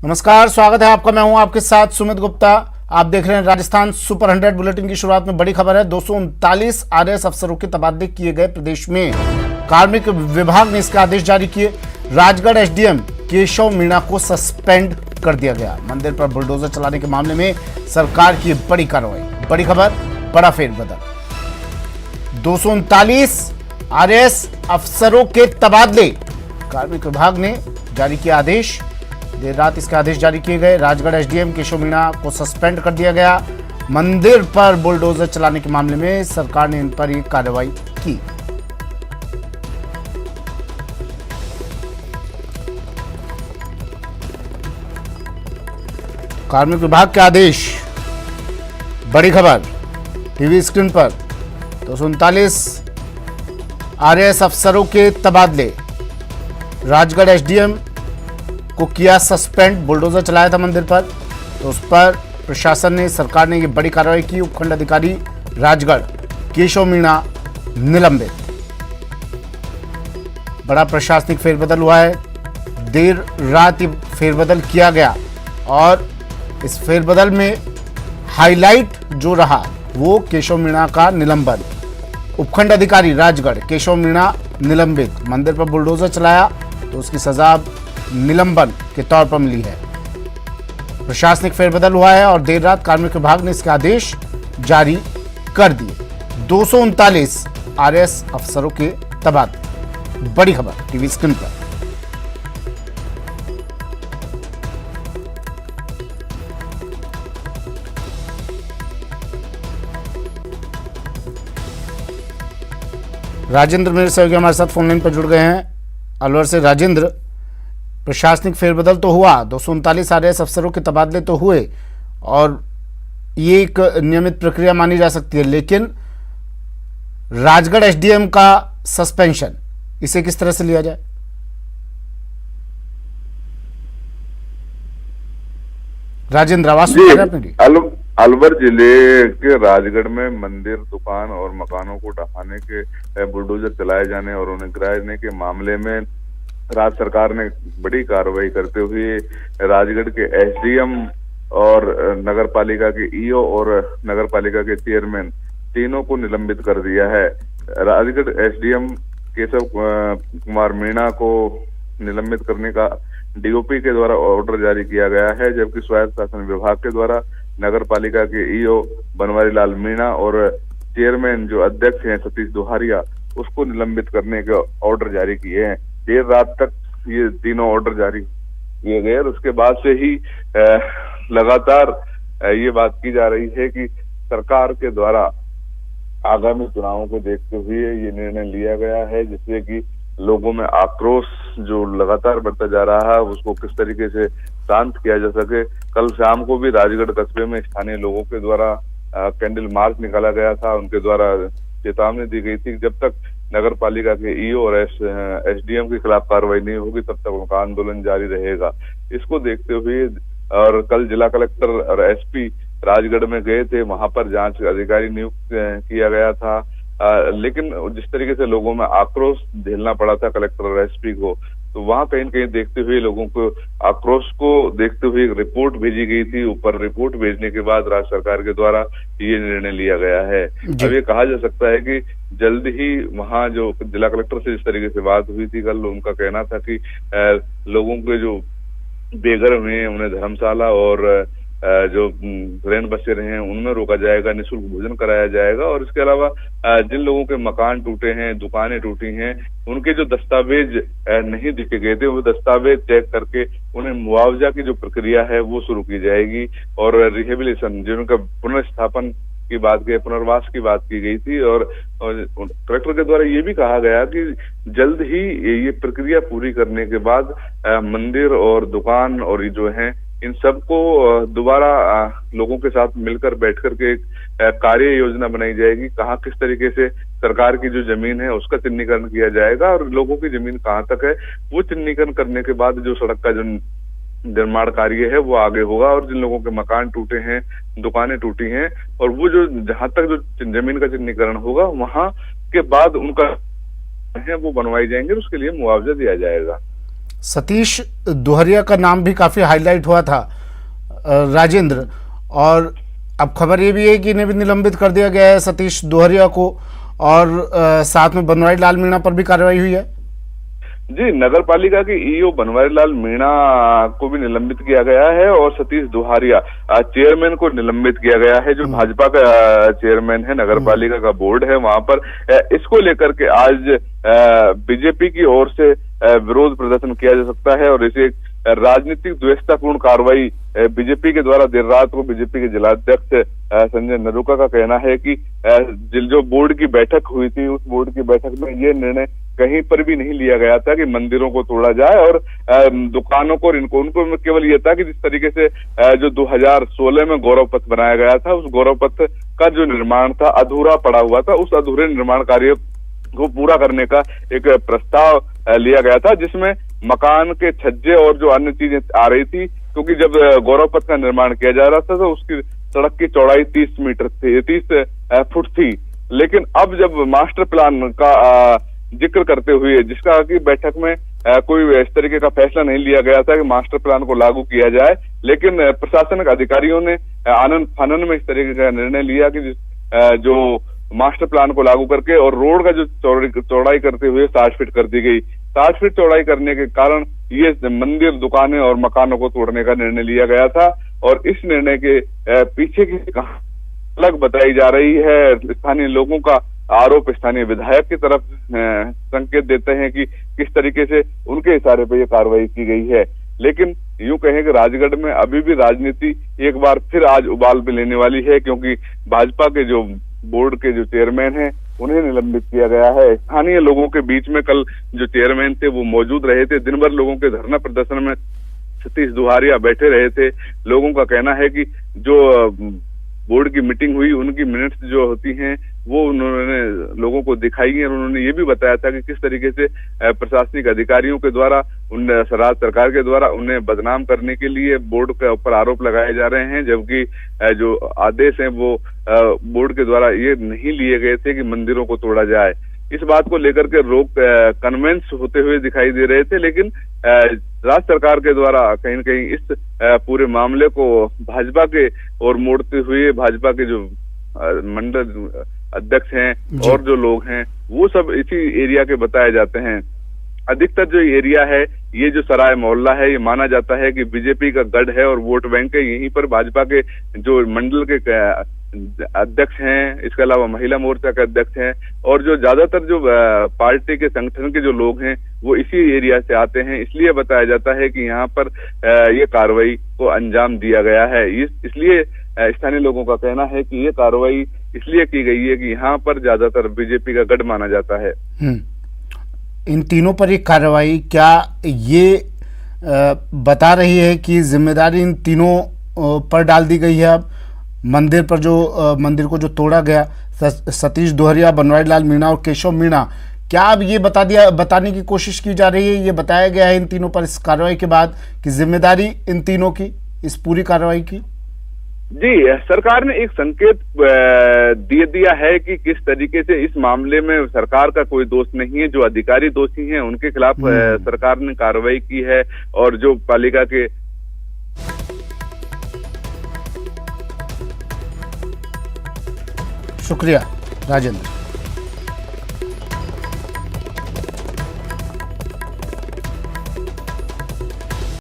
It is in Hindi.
नमस्कार, स्वागत है आपका। मैं हूं आपके साथ सुमित गुप्ता। आप देख रहे हैं राजस्थान सुपर 100 बुलेटिन की शुरुआत में बड़ी खबर है। 239 आरएएस अफसरों के तबादले किए गए प्रदेश में। कार्मिक विभाग ने इसके आदेश जारी किए। राजगढ़ एसडीएम केशव मीणा को सस्पेंड कर दिया गया। मंदिर पर बुलडोजर चलाने के मामले में सरकार की बड़ी कार्रवाई। बड़ी खबर, बड़ा फेरबदल। 239 आरएएस अफसरों के तबादले। कार्मिक विभाग ने जारी किया आदेश। देर रात इसके आदेश जारी किए गए। राजगढ़ एसडीएम केशव मीणा को सस्पेंड कर दिया गया। मंदिर पर बुलडोजर चलाने के मामले में सरकार ने इन पर एक कार्रवाई की। कार्मिक विभाग के आदेश, बड़ी खबर टीवी स्क्रीन पर। 239 आरएएस अफसरों के तबादले। राजगढ़ एसडीएम को किया सस्पेंड। बुलडोजर चलाया था मंदिर पर, तो उस पर प्रशासन ने, सरकार ने ये बड़ी कार्रवाई की। उपखंड अधिकारी राजगढ़ केशव मीणा निलंबित। बड़ा प्रशासनिक फेरबदल हुआ है। देर रात ये फेरबदल किया गया और इस फेरबदल में हाईलाइट जो रहा वो केशव मीणा का निलंबन। उपखंड अधिकारी राजगढ़ केशव मीणा निलंबित। मंदिर पर बुलडोजर चलाया तो उसकी सजा निलंबन के तौर पर मिली है। प्रशासनिक फेरबदल हुआ है और देर रात कार्मिक विभाग ने इसके आदेश जारी कर दिए। 239 आरएएस अफसरों के तबादले। बड़ी खबर टीवी स्क्रीन पर। राजेंद्र मेरे सहयोगी हमारे साथ फोनलाइन पर जुड़ गए हैं अलवर से। राजेंद्र, प्रशासनिक फेरबदल तो हुआ, 239 आरएएस अफसरों के तबादले तो हुए और ये एक नियमित प्रक्रिया मानी जा सकती है, लेकिन राजगढ़ एसडीएम का सस्पेंशन, इसे किस तरह से लिया जाए? राजेंद्र, आवाज सुन रहे हैं आपने? अलवर जिले के राजगढ़ में मंदिर, दुकान और मकानों को ढहाने के बुलडोजर चलाए जाने और उन्हें गिराने के मामले में राज्य सरकार ने बड़ी कार्रवाई करते हुए राजगढ़ के एसडीएम और नगर पालिका के ईओ और नगर पालिका के चेयरमैन तीनों को निलंबित कर दिया है। राजगढ़ एसडीएम केशव कुमार मीणा को निलंबित करने का डीओपी के द्वारा ऑर्डर जारी किया गया है, जबकि स्वायत्त शासन विभाग के द्वारा नगर पालिका के ईओ बनवारी लाल मीणा और चेयरमैन जो अध्यक्ष हैं सतीश दोहारिया, उसको निलंबित करने के ऑर्डर जारी किए हैं। देर रात तक ये तीनों ऑर्डर जारी किए गए और उसके बाद से ही लगातार ये बात की जा रही है कि सरकार के द्वारा आगामी चुनावों को देखते हुए ये निर्णय लिया गया है, जिससे कि लोगों में आक्रोश जो लगातार बढ़ता जा रहा है उसको किस तरीके से शांत किया जा सके। कल शाम को भी राजगढ़ कस्बे में स्थानीय लोगों के द्वारा कैंडल मार्च निकाला गया था। उनके द्वारा चेतावनी दी गई थी कि जब तक नगर पालिका के ईओ और एसडीएम के खिलाफ कार्रवाई नहीं होगी तब तक उनका आंदोलन जारी रहेगा। इसको देखते हुए और कल जिला कलेक्टर और एसपी राजगढ़ में गए थे, वहां पर जांच अधिकारी नियुक्त किया गया था, लेकिन जिस तरीके से लोगों में आक्रोश झेलना पड़ा था कलेक्टर और एसपी को, तो वहां कहीं न कहीं देखते हुए लोगों को आक्रोश को देखते हुए एक रिपोर्ट भेजी गई थी। ऊपर रिपोर्ट भेजने के बाद राज्य सरकार के द्वारा ये निर्णय लिया गया है। अब ये कहा जा सकता है कि जल्द ही वहां जो जिला कलेक्टर से जिस तरीके से बात हुई थी कल, उनका कहना था कि लोगों के जो बेघर हुए उन्हें धर्मशाला और जो रैन बसे रहे हैं उनमें रोका जाएगा, निःशुल्क भोजन कराया जाएगा और इसके अलावा जिन लोगों के मकान टूटे हैं, दुकानें टूटी हैं, उनके जो दस्तावेज नहीं दिखे गए थे वो दस्तावेज चेक करके उन्हें मुआवजा की जो प्रक्रिया है वो शुरू की जाएगी और रिहेबिलिटेशन जिनका पुनर्स्थापन की बात की, पुनर्वास की बात की गई थी और कलेक्टर के द्वारा ये भी कहा गया कि जल्द ही ये प्रक्रिया पूरी करने के बाद मंदिर और दुकान और ये जो है इन सबको दोबारा लोगों के साथ मिलकर बैठकर के एक कार्य योजना बनाई जाएगी। कहाँ किस तरीके से सरकार की जो जमीन है उसका चिन्हीकरण किया जाएगा और लोगों की जमीन कहाँ तक है वो चिन्हीकरण करने के बाद जो सड़क का जो निर्माण कार्य है वो आगे होगा और जिन लोगों के मकान टूटे हैं, दुकानें टूटी हैं और वो जो जहां तक जो जमीन का चिन्हीकरण होगा वहां के बाद उनका है वो बनवाई जाएंगे, उसके लिए मुआवजा दिया जाएगा। सतीश दोहरिया का नाम भी काफी हाईलाइट हुआ था राजेंद्र, और अब खबर ये भी है कि इन्हें भी निलंबित कर दिया गया है सतीश दोहरिया को, और साथ में बनवारी लाल मीणा पर भी कार्रवाई हुई है। जी, नगर पालिका के ईओ बनवारी लाल मीणा को भी निलंबित किया गया है और सतीश दोहरिया चेयरमैन को निलंबित किया गया है। जो भाजपा का चेयरमैन है, नगर पालिका का बोर्ड है, वहां पर इसको लेकर के आज बीजेपी की ओर से विरोध प्रदर्शन किया जा सकता है और इसे राजनीतिक द्वेषतापूर्ण कार्रवाई बीजेपी के द्वारा देर रात को बीजेपी के जिलाध्यक्ष संजय नरूका का कहना है कि जो बोर्ड की बैठक हुई थी, उस बोर्ड की बैठक में ये निर्णय कहीं पर भी नहीं लिया गया था कि मंदिरों को तोड़ा जाए और दुकानों को, उनको केवल ये था कि जिस तरीके से जो 2016 में गौरव पथ बनाया गया था, उस गौरव पथ का जो निर्माण था अधूरा पड़ा हुआ था, उस अधूरे निर्माण कार्य को पूरा करने का एक प्रस्ताव लिया गया था, जिसमें मकान के छज्जे और जो अन्य चीजें आ रही थी, क्योंकि जब गौरव पथ का निर्माण किया जा रहा था तो उसकी सड़क की चौड़ाई 30 फुट थी। लेकिन अब जब मास्टर प्लान का जिक्र करते हुए, जिसका की बैठक में कोई इस तरीके का फैसला नहीं लिया गया था कि मास्टर प्लान को लागू किया जाए, लेकिन प्रशासनिक अधिकारियों ने आनन फानन में इस तरीके का निर्णय लिया कि जो मास्टर प्लान को लागू करके और रोड का जो चौड़ाई करते हुए 60 फीट कर दी गई। 60 फीट चौड़ाई करने के कारण ये मंदिर, दुकानें और मकानों को तोड़ने का निर्णय लिया गया था और इस निर्णय के पीछे की कहानी अलग बताई जा रही है। स्थानीय लोगों का आरोप स्थानीय विधायक की तरफ संकेत देते हैं कि किस तरीके से उनके इशारे पर यह कार्रवाई की गई है। लेकिन यूं कहें कि राजगढ़ में अभी भी राजनीति एक बार फिर आज उबाल पे लेने वाली है, क्योंकि भाजपा के जो बोर्ड के जो चेयरमैन हैं उन्हें निलंबित किया गया है। स्थानीय लोगों के बीच में कल जो चेयरमैन थे वो मौजूद रहे थे, दिन भर लोगों के धरना प्रदर्शन में सतीश दोहरिया बैठे रहे थे। लोगों का कहना है कि जो बोर्ड की मीटिंग हुई, उनकी मिनट्स जो होती हैं वो उन्होंने लोगों को दिखाई है और उन्होंने ये भी बताया था कि किस तरीके से प्रशासनिक अधिकारियों के द्वारा, राज्य सरकार के द्वारा उन्हें बदनाम करने के लिए बोर्ड के ऊपर आरोप लगाए जा रहे हैं, जबकि जो आदेश हैं वो बोर्ड के द्वारा ये नहीं लिए गए थे कि मंदिरों को तोड़ा जाए। इस बात को लेकर के लोग कन्विंस होते हुए दिखाई दे रहे थे, लेकिन राज्य सरकार के द्वारा कहीं न कहीं इस पूरे मामले को भाजपा के ओर मोड़ते हुए भाजपा के जो मंडल अध्यक्ष हैं और जो लोग हैं वो सब इसी एरिया के बताए जाते हैं। अधिकतर जो एरिया है, ये जो सराय मोहल्ला है, ये माना जाता है कि बीजेपी का गढ़ है और वोट बैंक है। यहीं पर भाजपा के जो मंडल के अध्यक्ष हैं, इसके अलावा महिला मोर्चा के अध्यक्ष हैं और जो ज्यादातर जो पार्टी के संगठन के जो लोग हैं वो इसी एरिया से आते हैं। इसलिए बताया जाता है कि यहाँ पर ये कार्रवाई को अंजाम दिया गया है। इसलिए स्थानीय लोगों का कहना है कि ये कार्रवाई इसलिए की गई है कि यहाँ पर ज्यादातर बीजेपी का गढ़ माना जाता है। इन तीनों पर एक कार्रवाई क्या ये बता रही है कि जिम्मेदारी इन तीनों पर डाल दी गई है? अब मंदिर पर मंदिर को जो तोड़ा गया, सतीश दोहरिया, बनवारी लाल मीणा और केशव मीणा, क्या अब ये बताने की कोशिश की जा रही है, ये बताया गया है इन तीनों पर इस कार्रवाई के बाद कि जिम्मेदारी इन तीनों की इस पूरी कार्रवाई की? जी, सरकार ने एक संकेत दे दिया है कि किस तरीके से इस मामले में सरकार का कोई दोष नहीं है। जो अधिकारी दोषी हैं उनके खिलाफ सरकार ने कार्रवाई की है और जो पालिका के शुक्रिया राजेंद्र।